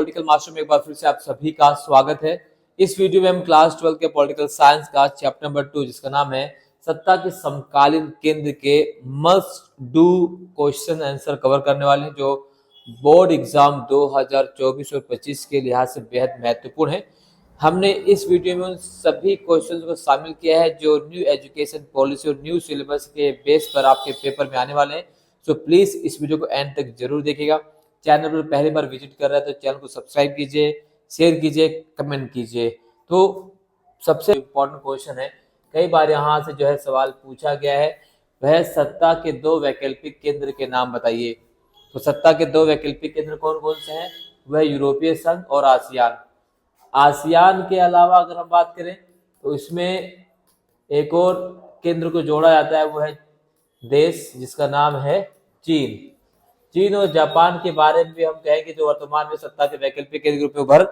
Political master में एक बार फिर से आप सभी का स्वागत है। इस वीडियो में हम क्लास 12 के पॉलिटिकल साइंस का चैप्टर नंबर 2 जिसका नाम है सत्ता के समकालीन केंद्र के must do question answer cover करने वाले हैं, जो बोर्ड एग्जाम 2024 और 25 के लिहाज से बेहद महत्वपूर्ण है। हमने इस वीडियो में उन सभी क्वेश्चंस को शामिल किया है जो न्यू एजुकेशन पॉलिसी और न्यू सिलेबस के बेस पर आपके पेपर में आने वाले हैं। सो प्लीज इस वीडियो को एंड तक जरूर देखिएगा। चैनल पर पहली बार विजिट कर रहा है तो चैनल को सब्सक्राइब कीजिए, शेयर कीजिए, कमेंट कीजिए। तो सबसे इम्पोर्टेंट क्वेश्चन है, कई बार यहाँ से जो है सवाल पूछा गया है, वह सत्ता के दो वैकल्पिक केंद्र के नाम बताइए। तो सत्ता के दो वैकल्पिक केंद्र कौन कौन से हैं? वह यूरोपीय संघ और आसियान। आसियान के अलावा अगर हम बात करें तो इसमें एक और केंद्र को जोड़ा जाता है, वो है देश जिसका नाम है चीन। चीन और जापान के बारे में भी हम कहेंगे जो वर्तमान में सत्ता के वैकल्पिक केंद्र के रूप में उभर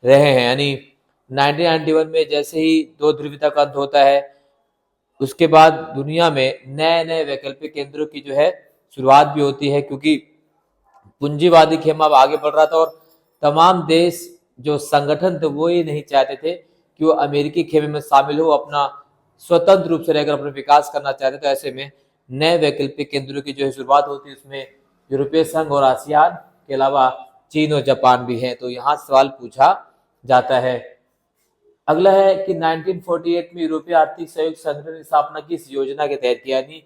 रहे हैं। यानी 1991 में जैसे ही दो ध्रुवीयता का अंत होता है, उसके बाद दुनिया में नए नए वैकल्पिक केंद्रों की जो है शुरुआत भी होती है, क्योंकि पूंजीवादी खेमा अब आगे बढ़ रहा था और तमाम देश जो संगठन थे वो ही नहीं चाहते थे कि वो अमेरिकी खेमे में शामिल हो, अपना स्वतंत्र रूप से रहकर अपना विकास करना चाहते। तो ऐसे में नए वैकल्पिक केंद्रों की जो है शुरुआत होती है, उसमें यूरोपीय संघ और आसियान के अलावा चीन और जापान भी है। तो यहाँ सवाल पूछा जाता है। अगला है कि 1948 में यूरोपीय आर्थिक सहयोग संगठन की स्थापना किस योजना के तहत की, यानी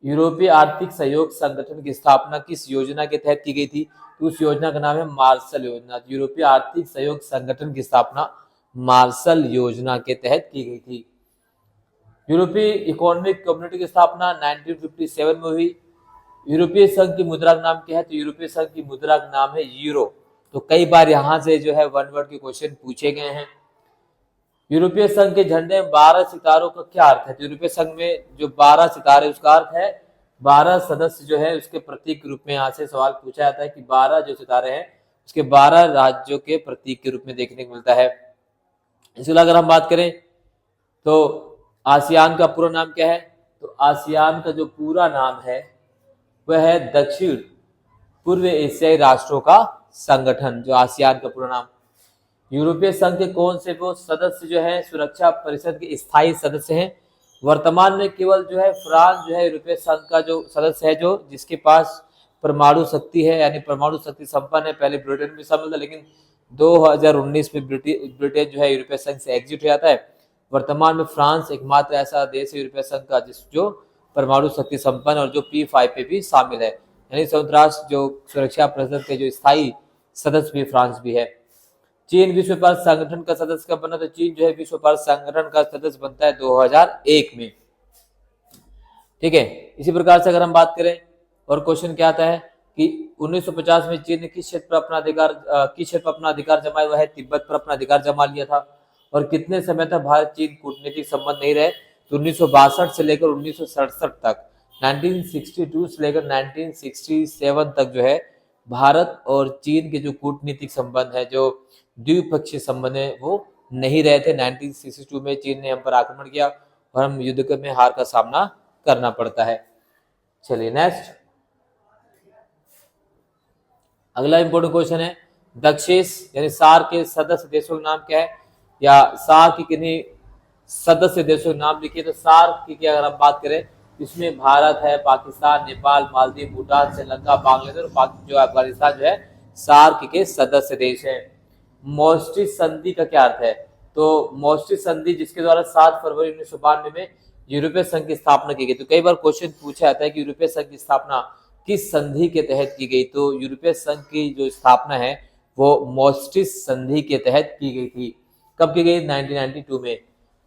यूरोपीय आर्थिक सहयोग संगठन की स्थापना किस योजना के तहत की गई थी? तो उस योजना का नाम है मार्शल योजना। यूरोपीय आर्थिक सहयोग संगठन की स्थापना मार्शल योजना के तहत की गई थी। यूरोपीय इकोनॉमिक कम्युनिटी की स्थापना 1957 में हुई। यूरोपीय संघ की मुद्रा का नाम क्या है? तो यूरोपीय संघ की मुद्रा का नाम है यूरो। तो कई बार यहाँ से जो है वन वर्ड के क्वेश्चन पूछे गए हैं। यूरोपीय संघ के झंडे में 12 सितारों का क्या अर्थ है? तो यूरोपीय संघ में जो 12 सितारे उसका अर्थ है 12 सदस्य जो है उसके प्रतीक के रूप में यहाँ से सवाल पूछा जाता है कि 12 जो सितारे हैं उसके 12 राज्यों के प्रतीक के रूप में देखने को मिलता है। इसके अलावा अगर हम बात करें तो आसियान का पूरा नाम क्या है? तो आसियान का जो पूरा नाम है वह है दक्षिण पूर्व एशियाई राष्ट्रों का संगठन, जो आसियान का पूरा नाम। यूरोपीय संघ के कौन से वो सदस्य जो है सुरक्षा परिषद के स्थायी सदस्य हैं? वर्तमान में केवल जो है फ्रांस जो है यूरोपीय संघ का जो सदस्य है, जो जिसके पास परमाणु शक्ति है, यानी परमाणु शक्ति संपन्न है। पहले ब्रिटेन भी शामिल था, लेकिन 2019 में ब्रिटेन जो है यूरोपीय संघ से एग्जिट हो जाता है। वर्तमान में फ्रांस एकमात्र ऐसा देश है यूरोपीय संघ का जो परमाणु शक्ति संपन्न और जो P5 पे भी शामिल है, यानी संयुक्त राष्ट्र जो सुरक्षा परिषद के जो स्थायी सदस्य भी फ्रांस भी है। चीन विश्व व्यापार संगठन का सदस्य कब बना? तो चीन जो है विश्व व्यापार संगठन का सदस्य बनता है 2001 में। ठीक है, इसी प्रकार से अगर हम बात करें और क्वेश्चन क्या आता है कि 1950 में चीन ने किस क्षेत्र पर अपना अधिकार जमाया हुआ है? तिब्बत पर अपना अधिकार जमा लिया था। और कितने समय तक भारत चीन कूटनीतिक संबंध नहीं रहे? तो 1962 से लेकर 1967 तक, 1962 से लेकर 1967 तक जो है भारत और चीन के जो कूटनीतिक संबंध है, जो द्विपक्षीय संबंध है, वो नहीं रहे थे। 1962 में चीन ने हम पर आक्रमण किया और हम युद्ध में हार का सामना करना पड़ता है। चलिए नेक्स्ट, अगला इंपोर्टेंट क्वेश्चन है, दक्षेश यानी सार्क के सदस्य देशों का नाम क्या है? या सार्क की किन्हीं सदस्य देशों के नाम लिखिए। तो सार्क की अगर हम बात करें, इसमें भारत है, पाकिस्तान, नेपाल, मालदीव, भूटान, श्रीलंका, बांग्लादेश और जो अफगानिस्तान जो है सार्क के सदस्य देश है। मॉस्ट्रिच संधि का क्या अर्थ है? तो मॉस्ट्रिच संधि जिसके द्वारा 7 फरवरी 1992 में यूरोपीय संघ की स्थापना की गई। तो कई बार क्वेश्चन पूछा जाता है कि यूरोपीय संघ की स्थापना किस संधि के तहत की गई? तो यूरोपीय संघ की जो स्थापना है वो मॉस्ट्रिच संधि के तहत की गई थी। कब की गई? 1992 में,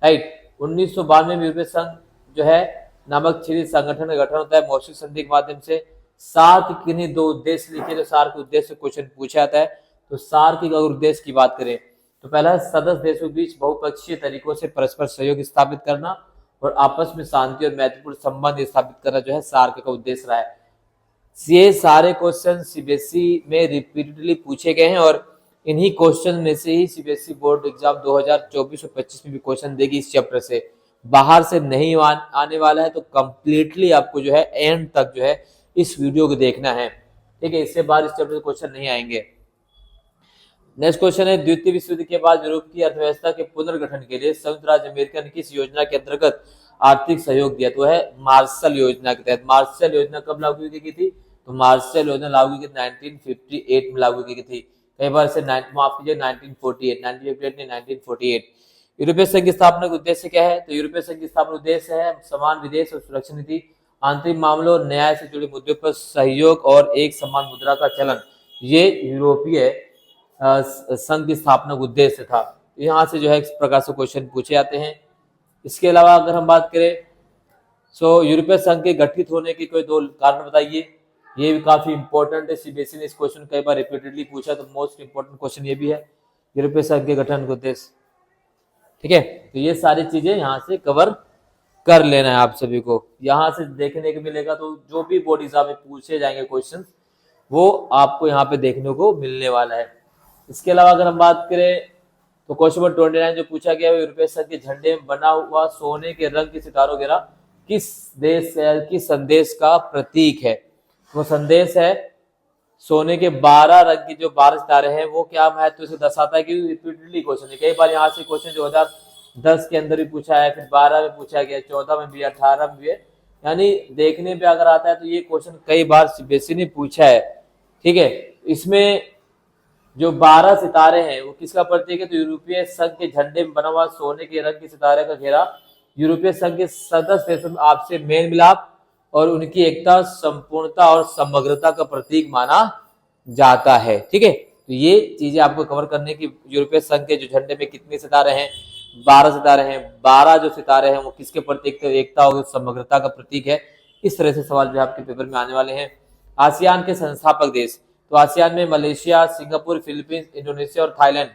राइट। 1992 में यूरोपीय संघ जो है नामक क्षेत्रीय संगठन का गठन होता है मॉस्ट्रिच संधि के माध्यम से। सार्क किन्हीं दो उद्देश्य लिखे, तो सार्क उद्देश्य क्वेश्चन पूछा जाता है। तो सार्क के उद्देश्य की बात करें तो पहला सदस्य देशों के बीच बहुपक्षीय तरीकों से परस्पर सहयोग स्थापित करना और आपस में शांति और महत्वपूर्ण संबंध स्थापित करना जो है सार्क का उद्देश्य रहा है। ये सारे क्वेश्चन सीबीएसई में रिपीटेडली पूछे गए हैं और इन्हीं क्वेश्चन में से ही सीबीएसई बोर्ड एग्जाम 2024 और 25 में भी क्वेश्चन देगी। इस चैप्टर से बाहर से नहीं आने वाला है, तो कंप्लीटली आपको जो है एंड तक जो है इस वीडियो को देखना है। ठीक है, इससे बाहर इस चैप्टर से क्वेश्चन नहीं आएंगे। नेक्स्ट क्वेश्चन है, द्वितीय विश्व युद्ध के बाद यूरोप की अर्थव्यवस्था के पुनर्गठन के लिए संयुक्त राज्य अमेरिका ने किस योजना के अंतर्गत आर्थिक सहयोग दिया? तो है मार्शल योजना के तहत। मार्शल योजना कब लागू की गई थी? तो मार्शल योजना लागू की 1958 में लागू की गई थी। कई बार से माफ कीजिए 1948 नहीं 1948। यूरोपीय संघ की स्थापना का उद्देश्य क्या है? तो यूरोपीय संघ की स्थापना उद्देश्य है समान विदेश और सुरक्षा नीति, आंतरिक मामलों और न्याय से जुड़े मुद्दों पर सहयोग और एक समान मुद्रा का चलन। ये यूरोपीय संघ की स्थापना का उद्देश्य था। यहाँ से जो है इस प्रकार से क्वेश्चन पूछे जाते हैं। इसके अलावा अगर हम बात करें सो यूरोपीय संघ के गठित होने के कोई 2 कारण बताइए। ये भी काफी इंपॉर्टेंट है, सीबीएसई ने इस क्वेश्चन कई बार रिपीटेडली पूछा, तो मोस्ट इंपॉर्टेंट क्वेश्चन ये भी है, यूरोपीय संघ के गठन का उद्देश्य। ठीक है, तो ये सारी चीजें यहाँ से कवर कर लेना है आप सभी को। यहाँ से देखने को मिलेगा, तो जो भी बोर्ड एग्जाम में पूछे जाएंगे क्वेश्चन वो आपको यहाँ पे देखने को मिलने वाला है। इसके अलावा अगर हम बात करें तो क्वेश्चन नंबर 29 जो पूछा गया है, यूरोपीय संघ के झंडे में बना हुआ सोने के रंग के सितारों वगैरह किस देश किस संदेश का प्रतीक है? वो संदेश है सोने के 12 रंग की जो 12 सितारे हैं, वो क्या महत्व से दर्शाता है? कि रिपीटेडली क्वेश्चन है, कई बार यहाँ से क्वेश्चन 2010 के अंदर भी पूछा है, फिर 12 में पूछा गया, 14 में भी, 18 में भी है, यानी देखने पे अगर आता है तो ये क्वेश्चन कई बार सीबीएसई ने पूछा है। ठीक है, इसमें जो 12 सितारे हैं वो किसका प्रतीक है? तो यूरोपीय संघ के झंडे में बना हुआ सोने के रंग के सितारे का घेरा यूरोपीय संघ के सदस्य देशों में आपसे मेल मिलाप और उनकी एकता, संपूर्णता और समग्रता का प्रतीक माना जाता है। ठीक है, तो ये चीजें आपको कवर करने की, यूरोपीय संघ के जो झंडे में कितने सितारे हैं? 12 सितारे हैं। 12 जो सितारे हैं वो किसके प्रतीक? तो एकता और समग्रता का प्रतीक है। इस तरह से सवाल जो आपके पेपर में आने वाले हैं। आसियान के संस्थापक देश, तो आसियान में मलेशिया, सिंगापुर, फिलीपींस, इंडोनेशिया और थाईलैंड।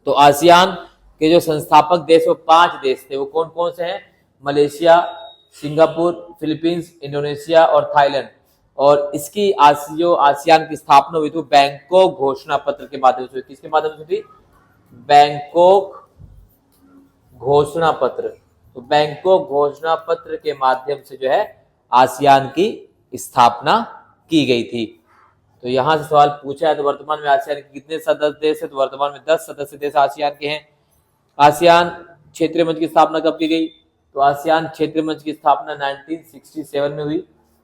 तो आसियान के जो संस्थापक देश वो 5 देश थे, वो कौन कौन से हैं? मलेशिया, सिंगापुर, फिलीपींस, इंडोनेशिया और थाईलैंड। और इसकी जो आसियान की स्थापना हुई थी बैंकॉक घोषणा पत्र के माध्यम से। किसके माध्यम से थी? बैंकॉक घोषणा पत्र। तो बैंकॉक घोषणा पत्र के माध्यम से जो है आसियान की स्थापना की गई थी। तो यहां से सवाल पूछा है, तो वर्तमान में आसियान के कितने सदस्य देश है? तो वर्तमान में 10 सदस्य देश आसियान के हैं। आसियान क्षेत्रीय मंच की स्थापना कब की गई? तो आसियान क्षेत्रीय मंच की स्थापना 1967 में हुई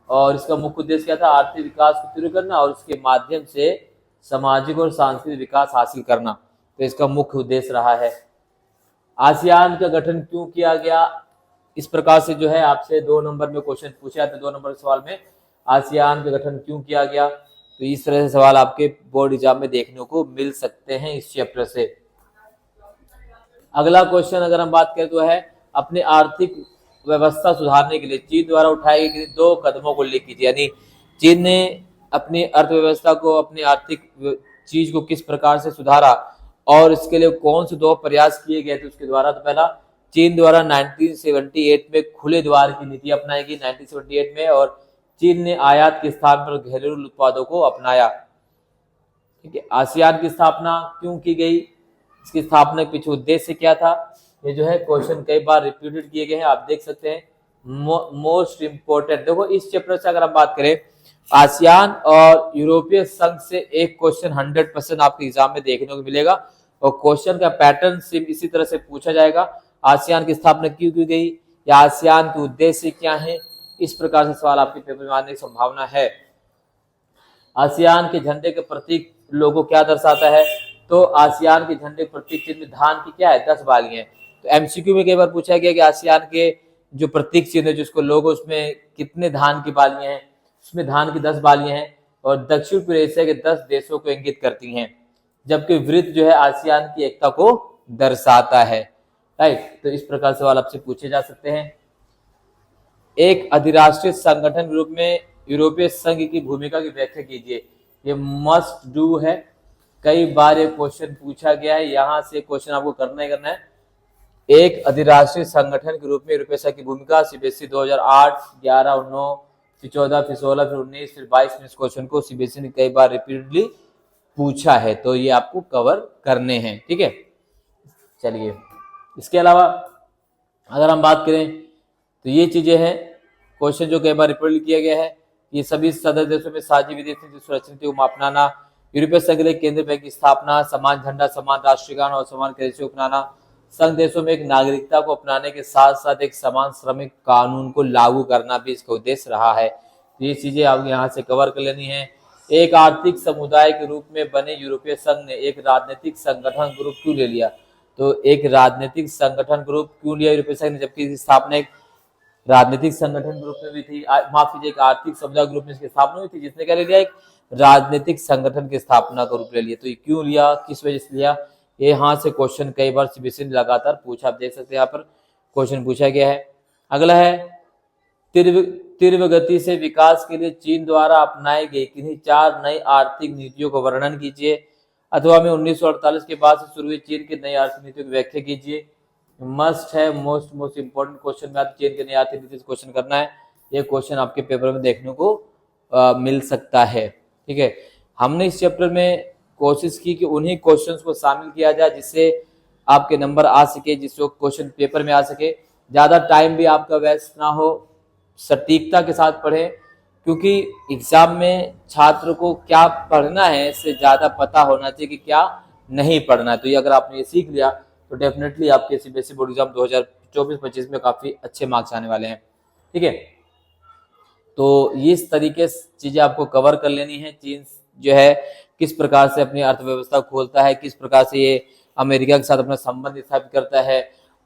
और इसका मुख्य उद्देश्य क्या था? आर्थिक विकास को तीव्र करना और इसके माध्यम से सामाजिक और सांस्कृतिक विकास हासिल करना। तो इसका मुख्य उद्देश्य रहा है। आसियान का गठन क्यों किया गया? इस प्रकार से जो है आपसे 2 नंबर में क्वेश्चन पूछे जाते हैं। 2 नंबर के सवाल में आसियान का गठन क्यों किया गया, तो इस तरह से सवाल आपके बोर्ड एग्जाम में देखने को मिल सकते हैं इस चैप्टर से। अगला क्वेश्चन अगर हम बात करें तो है अपने आर्थिक व्यवस्था सुधारने के लिए चीन द्वारा उठाए गए 2 कदमों को उल्लेख कीजिए। यानी चीन ने अपनी अर्थव्यवस्था को, अपनी आर्थिक चीज को किस प्रकार से सुधारा और इसके लिए कौन से 2 प्रयास किए गए थे उसके द्वारा। तो पहला, चीन द्वारा 1978 में खुले द्वार की नीति अपनाई गई 1978 में, और चीन ने आयात के स्थान पर घरेलू उत्पादों को अपनाया। ठीक है, आसियान की स्थापना क्यों की गई, इसकी स्थापना के पीछे उद्देश्य क्या था, ये जो है क्वेश्चन कई बार रिपीटेड किए गए हैं, आप देख सकते हैं। मोस्ट इंपोर्टेंट देखो इस चैप्टर से अगर हम बात करें, आसियान और यूरोपीय संघ से एक क्वेश्चन 100% आपके एग्जाम में देखने को मिलेगा और क्वेश्चन का पैटर्न सिर्फ इसी तरह से पूछा जाएगा। आसियान की स्थापना क्यों की गई या आसियान के उद्देश्य क्या है, इस प्रकार से सवाल आपके पेपर में आने की संभावना है। आसियान के झंडे के प्रतीक लोगो क्या दर्शाता है, तो आसियान के झंडे प्रतीक चिन्ह में धान की क्या है? 10 बालियां। तो एमसीक्यू में कई बार पूछा गया कि आसियान के जो प्रतीक चिन्ह है जिसको लोगो, उसमें कितने धान की बालियां हैं, उसमें धान की 10 बालियां हैं और दक्षिण पूर्व एशिया के 10 देशों को इंगित करती हैं, जबकि वृत्त जो है आसियान की एकता को दर्शाता है। राइट, तो इस प्रकार सवाल आपसे पूछे जा सकते हैं। एक अधिराष्ट्रीय संगठन के रूप में यूरोपीय संघ की भूमिका की व्याख्या कीजिए। ये मस्ट डू है, कई बार ये क्वेश्चन पूछा गया है, यहां से क्वेश्चन आपको करना ही करना है। एक अधिराष्ट्रीय संगठन के रूप में यूरोपीय संघ की भूमिका, सीबीएसई 2008, 11, 9, फिर 14, फिर 16, फिर 19, फिर 22 में इस क्वेश्चन को सीबीएसई ने कई बार रिपीटेडली पूछा है, तो ये आपको कवर करने हैं। ठीक है, चलिए इसके अलावा अगर हम बात करें तो ये चीजें हैं, क्वेश्चन जो कई बार रिपीट किया गया है, ये सभी सदस्य देशों में साझी विदेश नीति सुरक्षा नीति को अपनाना, यूरोपीय संघ के लिए केंद्रीय बैंक की स्थापना, समान झंडा, समान राष्ट्रीय गान और समान करेंसी को अपनाना, संघ देशों में एक नागरिकता को अपनाने के साथ साथ एक समान श्रमिक कानून को लागू करना भी इसका उद्देश्य रहा है। ये चीजें आप यहाँ से कवर कर लेनी है। एक आर्थिक समुदाय के रूप में बने यूरोपीय संघ ने एक राजनीतिक संगठन ग्रुप क्यों ले लिया? तो एक राजनीतिक संगठन ग्रुप क्यों लिया यूरोपीय संघ ने, जबकि इसकी स्थापना एक राजनीतिक संगठन ग्रुप में भी थी, माफ कीजिए एक आर्थिक समुदाय ग्रुप में इसकी स्थापना हुई थी, जिसने क्या ले लिया, एक राजनीतिक संगठन की स्थापना का रूप ले लिया। तो ये क्यों लिया, किस वजह से लिया, ये यहाँ से क्वेश्चन कई बार सीबीएसई ने लगातार पूछा, आप देख सकते हैं यहाँ पर क्वेश्चन पूछा गया है। अगला है तीव्र गति से विकास के लिए चीन द्वारा अपनाई गई किन्हीं 4 नई आर्थिक नीतियों का वर्णन कीजिए, अथवा में 1948 के बाद से शुरू हुई चीन की नई आर्थिक नीतियों की व्याख्या कीजिए। मस्ट है, मोस्ट इंपोर्टेंट क्वेश्चन में चीन की नई आर्थिक नीति से क्वेश्चन करना है। ये क्वेश्चन आपके पेपर में देखने को मिल सकता है। ठीक है, हमने इस चैप्टर में कोशिश की कि उन्हीं क्वेश्चंस को शामिल किया जाए जिससे आपके नंबर आ सके, जिससे क्वेश्चन पेपर में आ सके, ज्यादा टाइम भी आपका वेस्ट ना हो, सटीकता के साथ पढ़ें, क्योंकि एग्जाम में छात्र को क्या पढ़ना है इससे ज्यादा पता होना चाहिए कि क्या नहीं पढ़ना है। तो ये अगर आपने ये सीख लिया तो डेफिनेटली आपके सीबीएसई बोर्ड एग्जाम 2024-25 में काफी अच्छे मार्क्स आने वाले हैं। ठीक है, तो इस तरीके से चीजें आपको कवर कर लेनी है। चीन जो है किस प्रकार से अपनी अर्थव्यवस्था खोलता है, किस प्रकार से ये अमेरिका के साथ अपना संबंध स्थापित करता है,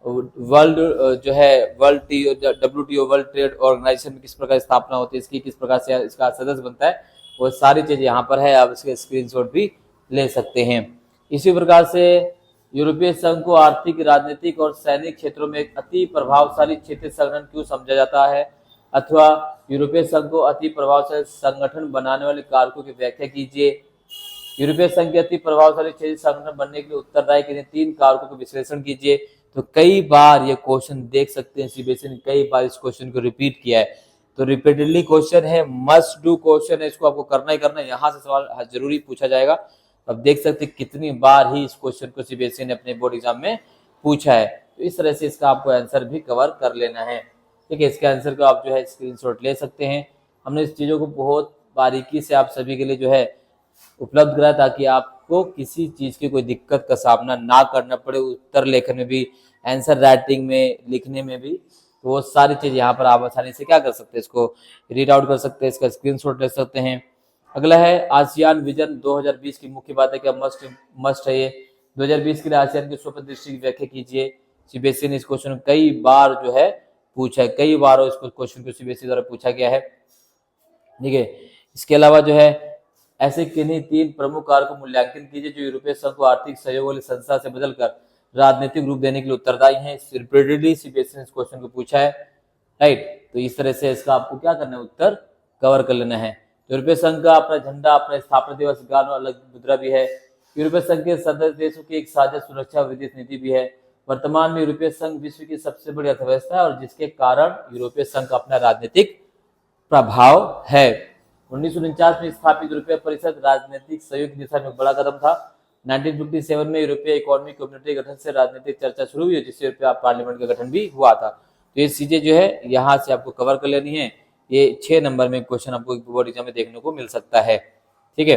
वर्ल्ड जो है WTO वर्ल्ड ट्रेड ऑर्गेनाइजेशन में किस प्रकार स्थापना होती है इसकी, किस प्रकार से इसका सदस्य बनता है, वो सारी चीजें यहाँ पर है, आप इसके स्क्रीनशॉट भी ले सकते हैं। इसी प्रकार से यूरोपीय संघ को आर्थिक, राजनीतिक और सैनिक क्षेत्रों में एक अति प्रभावशाली क्षेत्रीय संगठन क्यों समझा जाता है, अथवा यूरोपीय संघ को अति प्रभावशाली संगठन बनाने वाले कारकों की व्याख्या कीजिए। यूरोपीय संघ के अति प्रभावशाली क्षेत्रीय संगठन बनने के लिए उत्तरदायी किन्हीं 3 कारकों का विश्लेषण कीजिए। तो कई बार ये क्वेश्चन देख सकते हैं, सीबीएसई ने कई बार इस क्वेश्चन को रिपीट किया है, तो रिपीटेडली क्वेश्चन है, मस्ट डू क्वेश्चन है, इसको आपको करना ही करना है, यहाँ से सवाल जरूरी पूछा जाएगा। अब देख सकते हैं कितनी बार ही इस क्वेश्चन को सीबीएसई ने अपने बोर्ड एग्जाम में पूछा है। तो इस तरह से इसका आपको आंसर भी कवर कर लेना है। ठीक है, इसके आंसर को आप जो है स्क्रीनशॉट ले सकते हैं। हमने इस चीज़ों को बहुत बारीकी से आप सभी के लिए जो है उपलब्ध करा ताकि आपको किसी चीज़ की कोई दिक्कत का सामना ना करना पड़े, उत्तर लेखन में भी, आंसर राइटिंग में, लिखने में भी। तो वो सारी चीज़ यहाँ पर आप आसानी से क्या कर सकते हैं, इसको रीड आउट कर सकते हैं, इसका स्क्रीनशॉट ले सकते हैं। अगला है आसियान विजन 2020 की मुख्य बात है क्या मस्ट है ये 2020 के लिए आसियान की स्वप्न दृष्टि की व्याख्या कीजिए। सीबीएसई ने इस क्वेश्चन कई बार जो है पूछा है, कई बार इसको क्वेश्चन को सीबीएसई द्वारा पूछा गया है। ठीक है, इसके अलावा जो है ऐसे किन्हीं 3 प्रमुख कारक को मूल्यांकन कीजिए जो यूरोपीय संघ को आर्थिक सहयोग वाली संस्था से बदलकर राजनीतिक रूप देने के लिए उत्तरदायी हैं। रिपीटेडली सीबीएसई ने इस क्वेश्चन को पूछा है, राइट। तो इस तरह से इसका आपको क्या करना है, उत्तर कवर कर लेना है। यूरोपीय संघ का अपना झंडा, अपना स्थापना दिवस, गान और अलग मुद्रा भी है। यूरोपीय संघ के सदस्य देशों की एक साझा सुरक्षा विदेश नीति भी है। वर्तमान में यूरोपीय संघ विश्व की सबसे बड़ी अर्थव्यवस्था है और जिसके कारण यूरोपीय संघ का अपना राजनीतिक प्रभाव है। 1949 में स्थापित यूरोपीय परिषद राजनीतिक सहयोग की दिशा में एक बड़ा कदम था। 1957 में यूरोपीय इकोनॉमिक कम्युनिटी गठन से राजनीतिक चर्चा शुरू हुई, जिससे यूरोपीय पार्लियामेंट का गठन भी हुआ था। तो ये चीजें जो है यहाँ से आपको कवर कर लेनी है। ये 6 नंबर में क्वेश्चन आपको बोर्ड एग्जाम में देखने को मिल सकता है। ठीक है,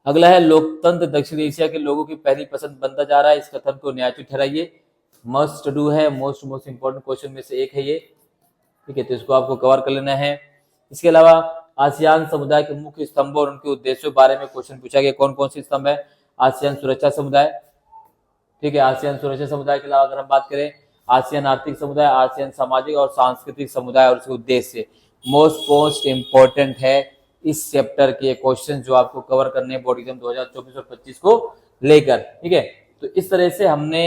अगला है लोकतंत्र दक्षिण एशिया के लोगों की पहली पसंद बनता जा रहा है, इस कथन को न्यायोचित ठहराइए। मस्ट डू है, मोस्ट इंपोर्टेंट क्वेश्चन में से एक है ये। ठीक है, तो इसको आपको कवर कर लेना है। इसके अलावा आसियान समुदाय के मुख्य स्तंभों और उनके उद्देश्यों के बारे में क्वेश्चन पूछा गया। कौन कौन से स्तंभ है? आसियान सुरक्षा समुदाय, ठीक है, आसियान सुरक्षा समुदाय के अलावा अगर हम बात करें आसियान आर्थिक समुदाय, आसियान सामाजिक और सांस्कृतिक समुदाय और उसके उद्देश्य मोस्ट इंपोर्टेंट है इस चैप्टर के क्वेश्चन जो आपको कवर करने हैं बोर्ड एग्जाम 2024 और 25 को लेकर। ठीक है, तो इस तरह से हमने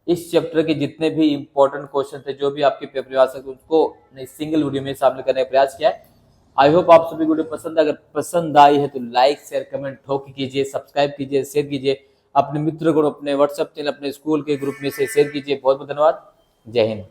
इस चैप्टर के जितने भी इंपॉर्टेंट क्वेश्चन थे जो भी आपके पेपर में आ सकते उसको सिंगल वीडियो में शामिल करने का प्रयास किया है। आई होप आप सभी वीडियो पसंद, अगर पसंद आई है तो लाइक शेयर कमेंट ठोक कीजिए, सब्सक्राइब कीजिए, शेयर कीजिए, अपने मित्र को अपने व्हाट्सएप चैनल, अपने स्कूल के ग्रुप में से शेयर कीजिए। बहुत बहुत धन्यवाद। जय हिंद।